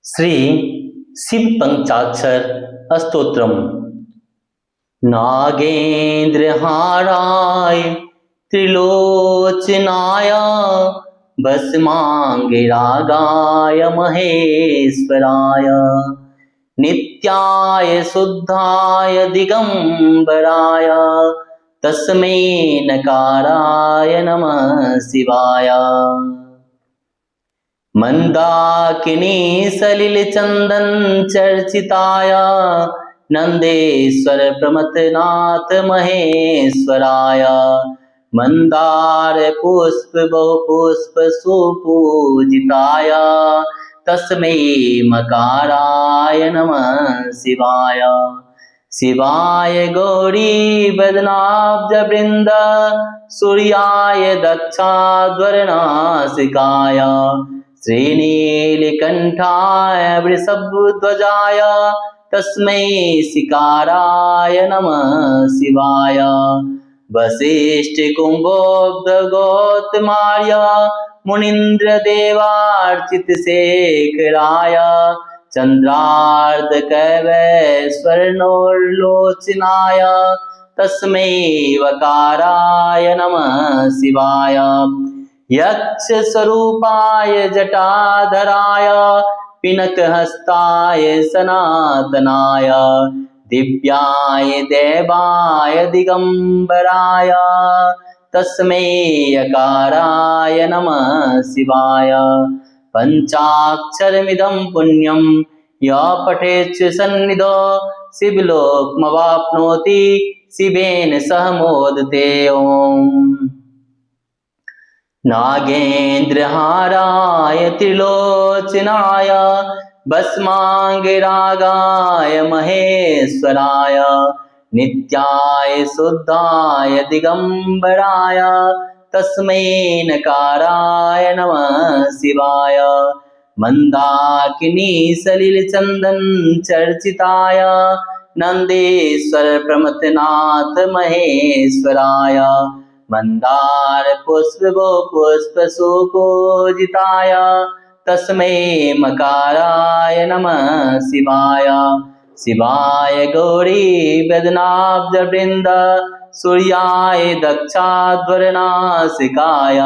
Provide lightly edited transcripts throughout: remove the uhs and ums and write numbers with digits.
श्री शिव पंचाक्षर स्तोत्रम। नागेन्द्रहाराय त्रिलोचनाय भस्मांगिरागाय महेश्वराय नित्याय शुद्धाय दिगंबराय तस्मै नकाराय नमः शिवाय। मंदाकिनी सलिल चंदन चर्चिताय नंदेश्वर प्रमथनाथ महेश्वराय मंदार पुष्प बहुपुष्प सुपूजिताय तस्मै मकाराय नमः शिवाय। शिवाय गौरी बदनाब्ज वृंद सूर्याय दक्षाध्वरनासिकाय श्रीनीलकंठाय वृषभध्वजाय तस्मै शिकाराय नमः शिवाय। वसिष्ठ कुंभोब्ध गौतमार्य मुनीन्द्र देवार्चित शेखराय चंद्रार्ध कैवैश्वर्णोर्लोचनाय तस्मै वकाराय नमः शिवाय। यक्ष स्वरूपाय जटाधराय पिनकहस्ताय सनातनाय दिव्याय देवाय दिगंबराय तस्मै यकाराय नमः शिवाय। पंचाक्षरमिदं पुण्यं यः पठेत् सन्निधौ शिवलोकमवाप्नोति शिवेन सह मोदते। ओम नागेन्द्रहाराय त्रिलोचनाय भस्मांगिरागाय महेश्वराय नित्याय शुद्धाय दिगंबराय तस्मै नकाराय नमः शिवाय। मंदाकिनी सलिल चंदन चर्चिताय नंदेश्वर प्रमथनाथ महेश्वराय मंदार पुष्प पुष्प सुपूजिताय तस्मै मकाराय नमः शिवाय। शिवाय गौरी बदनाब्ज वृंद सूर्याय दक्षाध्वरनासिकाय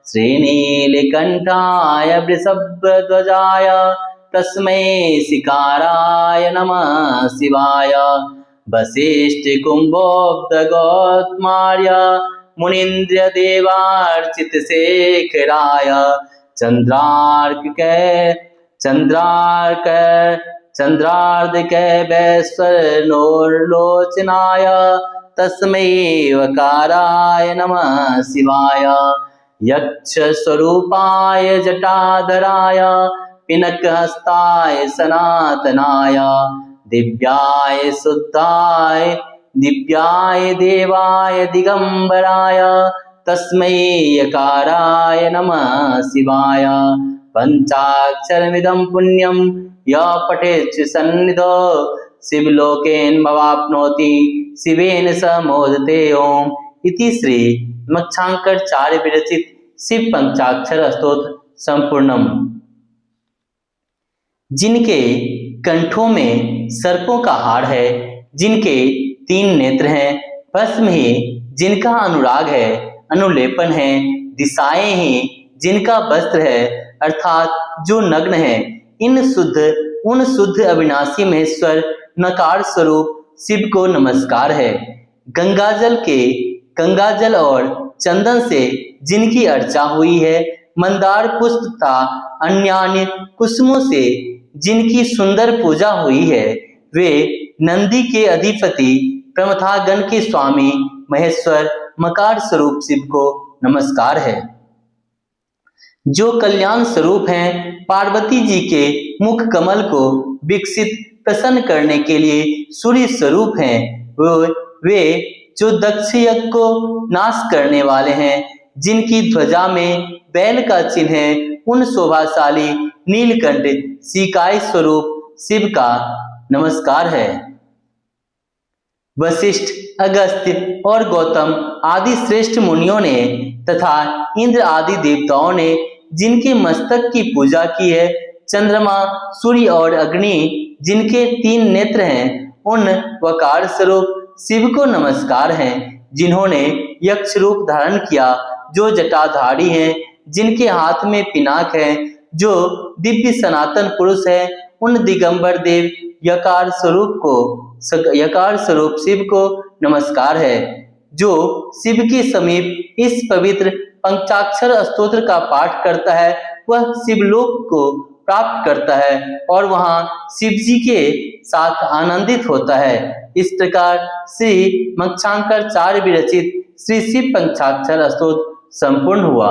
श्रीनीलकंठाय वृषभध्वजाय तस्मै शिकाराय नमः शिवाय। वसिष्ठ कुंभोब्ध गौतमार्य मुनीन्द्र देवार्चित शेखराय चंद्रार्ध कैवैश्वर्णोर्लोचनाय तस्मै वकाराय नमः शिवाय। यक्ष स्वरूपाय जटाधराय पिनकहस्ताय सनातनाय दिव्याय शुद्धाय दिव्याय देवाय दिगंबराय तस्मै यकाराय नमः शिवाय। पंचाक्षरमिदं पुण्यं यः पठेत् सन्निधौ शिवलोकेनमवाप्नोति शिवेन सह मोदते। ओम इति श्री मच्छांकराचार्य विरचित शिव पंचाक्षर स्तोत्र संपूर्णम। जिनके कंठों में सर्पों का हार है, जिनके 3 नेत्र हैं, भस्म ही जिनका अनुराग है, अनुलेपन है, दिशाएं ही जिनका वस्त्र है, अर्थात जो नग्न है, उन शुद्ध अविनाशी महेश्वर नकार स्वरूप शिव को नमस्कार है। गंगाजल और चंदन से जिनकी अर्चा हुई है, मंदार पुष्प तथा अन्य कुसुमों से जिनकी सुंदर पूजा हुई है, वे नंदी के अधिपति प्रमथागण के स्वामी महेश्वर मकार स्वरूप शिव को नमस्कार है। जो कल्याण स्वरूप हैं, पार्वती जी के मुख कमल को विकसित प्रसन्न करने के लिए सूर्य स्वरूप हैं। वे जो दक्ष यज्ञ को नाश करने वाले हैं, जिनकी ध्वजा में बैल का चिन्ह है, उन शोभाशाली नीलकंठ शिकाय स्वरूप शिव का नमस्कार है। वशिष्ठ, अगस्त्य और गौतम आदि श्रेष्ठ मुनियों ने तथा इंद्र आदि देवताओं ने जिनके मस्तक की पूजा की है, चंद्रमा, सूर्य और अग्नि जिनके 3 नेत्र हैं, उन वकार स्वरूप शिव को नमस्कार है। जिन्होंने यक्ष रूप धारण किया, जो जटाधारी हैं, जिनके हाथ में पिनाक है, जो दिव्य सनातन पुरुष है, उन दिगंबर देव यकार स्वरूप शिव को नमस्कार है। जो शिव के समीप इस पवित्र पंचाक्षर स्तोत्र का पाठ करता है, वह शिवलोक को प्राप्त करता है और वहां शिव जी के साथ आनंदित होता है। इस प्रकार श्री मच्छांकर 4 विरचित श्री शिव पंचाक्षर स्तोत्र संपूर्ण हुआ।